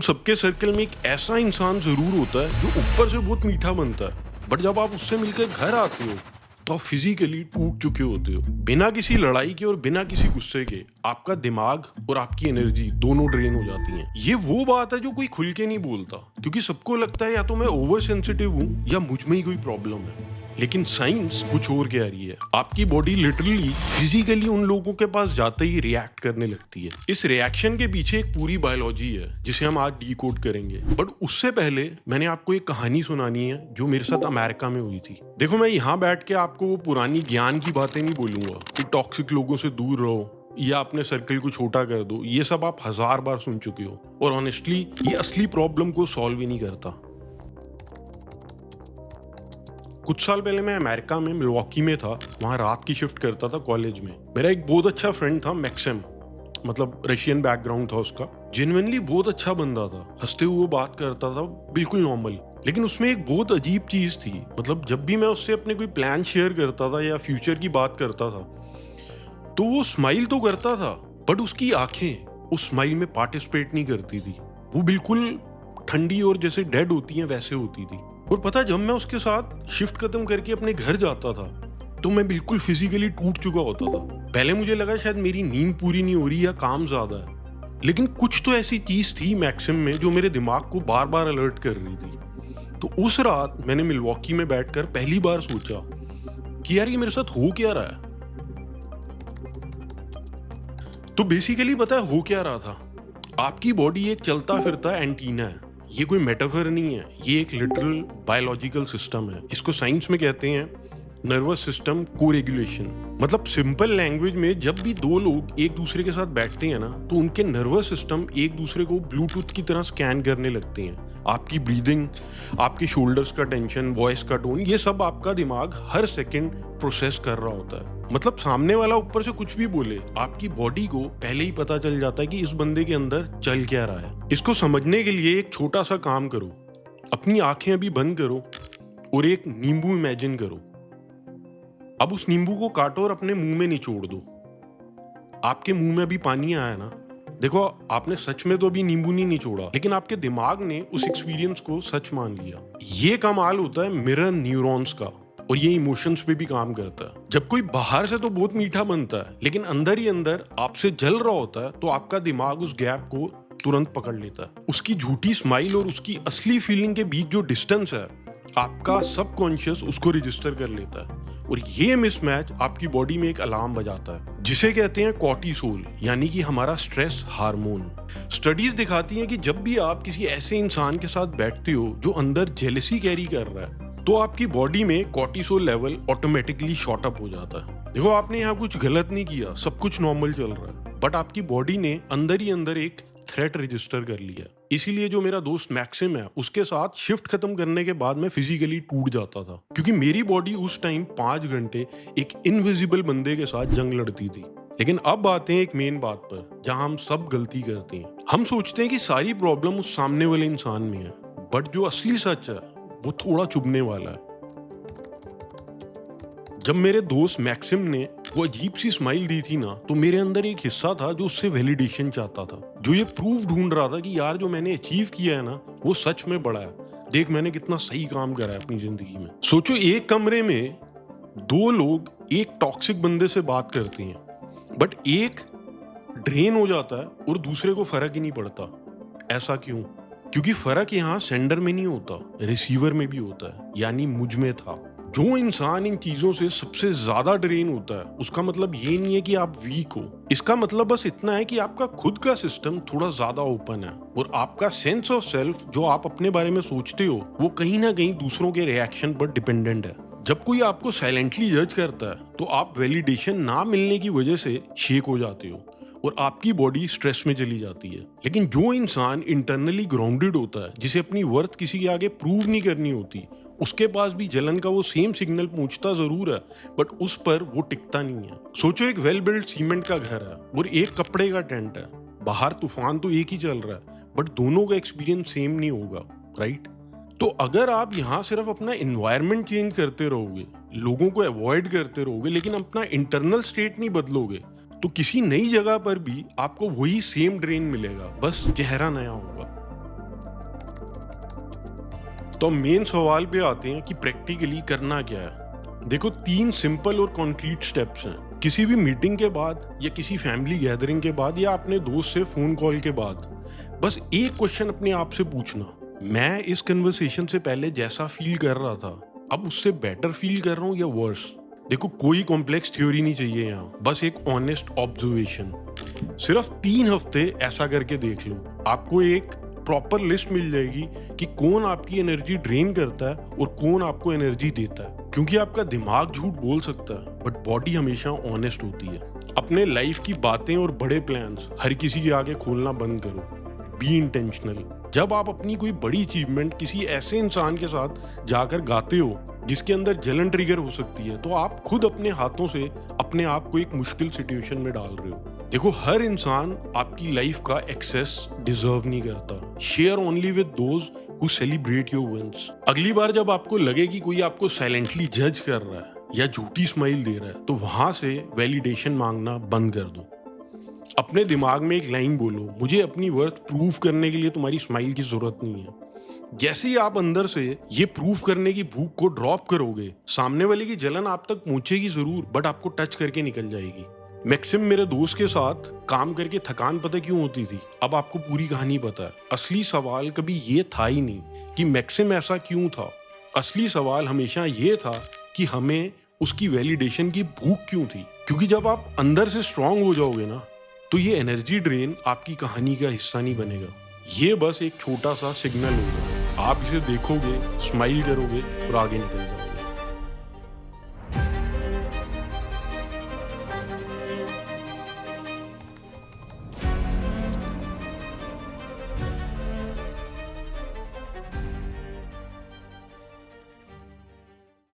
सबके सर्कल में एक ऐसा इंसान जरूर होता है जो ऊपर से बहुत मीठा बनता है, बट जब आप उससे मिलकर घर आते हो तो आप फिजिकली टूट चुके होते हो। बिना किसी लड़ाई के और बिना किसी गुस्से के आपका दिमाग और आपकी एनर्जी दोनों ड्रेन हो जाती हैं। ये वो बात है जो कोई खुल के नहीं बोलता, क्योंकि सबको लगता है या तो मैं ओवर सेंसिटिव हूँ या मुझ में ही कोई प्रॉब्लम है। लेकिन साइंस कुछ और कह रही है। आपकी बॉडी लिटरली फिजिकली उन लोगों के पास जाते ही रिएक्ट करने लगती है। इस रिएक्शन के पीछे एक पूरी बायोलॉजी है जिसे हम आज डीकोड करेंगे। बट उससे पहले मैंने आपको एक कहानी सुनानी है जो मेरे साथ अमेरिका में हुई थी। देखो, मैं यहाँ बैठ के आपको वो पुरानी ज्ञान की बातें नहीं बोलूंगा कि टॉक्सिक लोगों से दूर रहो या अपने सर्कल को छोटा कर दो। ये सब आप 1000 बार सुन चुके हो और ऑनेस्टली ये असली प्रॉब्लम को सॉल्व ही नहीं करता। कुछ साल पहले मैं अमेरिका में मिलवॉकी में था, वहाँ रात की शिफ्ट करता था कॉलेज में। मेरा एक बहुत अच्छा फ्रेंड था मैक्सिम, मतलब रशियन बैकग्राउंड था उसका। जेन्युइनली बहुत अच्छा बंदा था, हंसते हुए बात करता था, बिल्कुल नॉर्मल। लेकिन उसमें एक बहुत अजीब चीज थी। मतलब जब भी मैं उससे अपने कोई प्लान शेयर करता था या फ्यूचर की बात करता था तो वो स्माइल तो करता था, बट उसकी आंखें उस स्माइल में पार्टिसिपेट नहीं करती थी। वो बिल्कुल ठंडी और जैसे डेड होती हैं वैसे होती थी। और पता, जब मैं उसके साथ शिफ्ट खत्म करके अपने घर जाता था तो मैं बिल्कुल फिजिकली टूट चुका होता था। पहले मुझे लगा शायद मेरी नींद पूरी नहीं हो रही या काम ज्यादा है, लेकिन कुछ तो ऐसी चीज थी मैक्सिम में जो मेरे दिमाग को बार बार अलर्ट कर रही थी। तो उस रात मैंने मिलवॉकी में बैठकर पहली बार सोचा कि यार ये मेरे साथ हो क्या रहा है। तो बेसिकली पता है हो क्या रहा था। आपकी बॉडी एक चलता फिरता एंटीना है। ये कोई मेटाफर नहीं है, ये एक लिटरल बायोलॉजिकल सिस्टम है। इसको साइंस में कहते हैं नर्वस सिस्टम कोरेगुलेशन। मतलब सिंपल लैंग्वेज में जब भी दो लोग एक दूसरे के साथ बैठते हैं ना तो उनके नर्वस सिस्टम एक दूसरे को ब्लूटूथ की तरह स्कैन करने लगते हैं। आपकी ब्रीदिंग, आपके शोल्डर्स का टेंशन, वॉइस का टोन, ये सब आपका दिमाग हर सेकंड प्रोसेस कर रहा होता है। मतलब सामने वाला ऊपर से कुछ भी बोले, आपकी बॉडी को पहले ही पता चल जाता है कि इस बंदे के अंदर चल क्या रहा है। इसको समझने के लिए एक छोटा सा काम करो। अपनी आंखें अभी बंद करो और एक नींबू इमेजिन करो। अब उस नींबू को काटो और अपने मुंह में निचोड़ दो। आपके मुंह में अभी पानी आया ना। देखो, आपने सच में तो अभी नींबू नहीं निचोड़ा, लेकिन आपके दिमाग ने उस एक्सपीरियंस को सच मान लिया। ये कमाल होता है मिरर न्यूरॉन्स का, और ये इमोशंस पे भी काम करता है। जब कोई बाहर से तो बहुत मीठा बनता है, लेकिन अंदर ही अंदर आपसे जल रहा होता है, तो आपका दिमाग उस गैप को तुरंत पकड़ लेता है। उसकी झूठी स्माइल और उसकी असली फीलिंग के बीच जो डिस्टेंस है, आपका सबकॉन्शियस उसको रजिस्टर कर लेता है। और ये मिसमैच आपकी बॉडी में एक अलार्म बजाता है जिसे कहते हैं कॉर्टिसोल, यानी कि हमारा स्ट्रेस हार्मोन। स्टडीज दिखाती हैं कि जब भी आप किसी ऐसे इंसान के साथ बैठते हो जो अंदर जेलसी कैरी कर रहा है, तो आपकी बॉडी में cortisol level automatically short up हो जाता है। देखो, आपने यहाँ कुछ गलत नहीं किया, सब कुछ नॉर्मल चल रहा है, बट आपकी बॉडी ने अंदर ही अंदर एक थ्रेट रजिस्टर कर लिया। इसीलिए जो मेरा दोस्त मैक्सिम है, उसके साथ शिफ्ट खत्म करने के बाद मैं फिजिकली टूट जाता था, क्योंकि मेरी बॉडी उस टाइम 5 घंटे एक इनविजिबल बंदे के साथ जंग लड़ती थी। लेकिन अब आते हैं एक मेन बात पर जहां हम सब गलती करते हैं। हम सोचते हैं कि सारी प्रॉब्लम उस सामने वाले इंसान में है, बट जो असली सच है वो थोड़ा चुभने वाला है। जब मेरे दोस्त मैक्सिम ने वो अजीब सी स्माइल दी थी ना, तो मेरे अंदर एक हिस्सा था जो उससे वैलिडेशन चाहता था, जो ये प्रूफ ढूंढ रहा था कि यार जो मैंने अचीव किया है ना वो सच में बड़ा है। देख, मैंने कितना सही काम करा है अपनी जिंदगी में। सोचो, एक कमरे में 2 लोग एक टॉक्सिक बंदे से बात करते हैं, बट एक ड्रेन हो जाता है और दूसरे को फर्क ही नहीं पड़ता। ऐसा क्यों? क्योंकि फर्क यहाँ सेंडर में नहीं होता, रिसीवर में भी होता है, यानी मुझ में था। जो इंसान इन चीजों से सबसे ज्यादा ड्रेन होता है, उसका मतलब ये नहीं है कि आप वीक हो। इसका मतलब बस इतना है कि आपका खुद का सिस्टम थोड़ा ज्यादा ओपन है और आपका सेंस ऑफ सेल्फ, जो आप अपने बारे में सोचते हो, वो कहीं ना कहीं दूसरों के रिएक्शन पर डिपेंडेंट है। जब कोई आपको साइलेंटली जज करता है तो आप वैलिडेशन ना मिलने की वजह से शेक हो जाते हो और आपकी बॉडी स्ट्रेस में चली जाती है। लेकिन जो इंसान इंटरनली ग्राउंडेड होता है, जिसे अपनी वर्थ किसी के आगे प्रूव नहीं करनी होती, उसके पास भी जलन का वो सेम सिग्नल पहुंचता जरूर है, बट उस पर वो टिकता नहीं है। सोचो, एक वेल बिल्ड सीमेंट का घर है और एक कपड़े का टेंट है। बाहर तूफान तो एक ही चल रहा है, बट दोनों का एक्सपीरियंस सेम नहीं होगा, राइट? तो अगर आप यहाँ सिर्फ अपना एनवायरनमेंट चेंज करते रहोगे, लोगों को अवॉइड करते रहोगे, लेकिन अपना इंटरनल स्टेट नहीं बदलोगे, तो किसी नई जगह पर भी आपको वही सेम ड्रेन मिलेगा, बस चेहरा नया होगा। तो मेन सवाल पे आते हैं कि प्रैक्टिकली करना क्या है। देखो 3 सिंपल और कॉन्क्रीट स्टेप्स हैं। किसी भी मीटिंग के बाद या किसी फैमिली गैदरिंग के बाद या अपने दोस्त से फोन कॉल के बाद बस एक क्वेश्चन अपने आप से पूछना, मैं इस कन्वर्सेशन से पहले जैसा फील कर रहा था अब उससे बेटर फील कर रहा हूँ या वर्स। देखो कोई कॉम्प्लेक्स थ्योरी नहीं चाहिए यहाँ, बस एक ऑनेस्ट ऑब्जर्वेशन। सिर्फ 3 हफ्ते ऐसा करके देख लो, आपको एक प्रॉपर लिस्ट मिल जाएगी कि कौन आपकी एनर्जी ड्रेन करता है और कौन आपको एनर्जी देता है। क्योंकि आपका दिमाग झूठ बोल सकता है बट बॉडी हमेशा ऑनेस्ट होती है। अपने लाइफ की बातें और बड़े प्लान्स हर किसी के आगे खोलना बंद करो। Be intentional. जब आप अपनी कोई बड़ी अचीवमेंट किसी ऐसे इंसान के साथ जाकर गाते हो जिसके अंदर जलन ट्रिगर हो सकती है, तो आप खुद अपने हाथों से अपने आप को एक मुश्किल सिचुएशन में डाल रहे हो। देखो हर इंसान आपकी लाइफ का एक्सेस डिजर्व नहीं करता। Share only with those who celebrate your wins. अगली बार जब आपको लगे कि कोई आपको साइलेंटली जज कर रहा है या झूठी स्माइल दे रहा है, तो वहां से वैलिडेशन मांगना बंद कर दो। अपने दिमाग में एक लाइन बोलो, मुझे अपनी वर्थ प्रूव करने के लिए तुम्हारी स्माइल की जरूरत नहीं है। जैसे ही आप अंदर से ये प्रूव करने की भूख को ड्रॉप करोगे, सामने वाले की जलन आप तक पहुंचेगी जरूर बट आपको टच करके निकल जाएगी। मैक्सिम मेरे दोस्त के साथ काम करके थकान पता क्यों होती थी, अब आपको पूरी कहानी पता है। असली सवाल कभी ये था ही नहीं कि मैक्सिम ऐसा क्यों था। असली सवाल हमेशा ये था कि हमें उसकी वैलिडेशन की भूख क्यों थी। क्योंकि जब आप अंदर से स्ट्रांग हो जाओगे ना, तो ये एनर्जी ड्रेन आपकी कहानी का हिस्सा नहीं बनेगा। ये बस एक छोटा सा सिग्नल होगा। आप इसे देखोगे, स्माइल करोगे और आगे निकल जाओगे।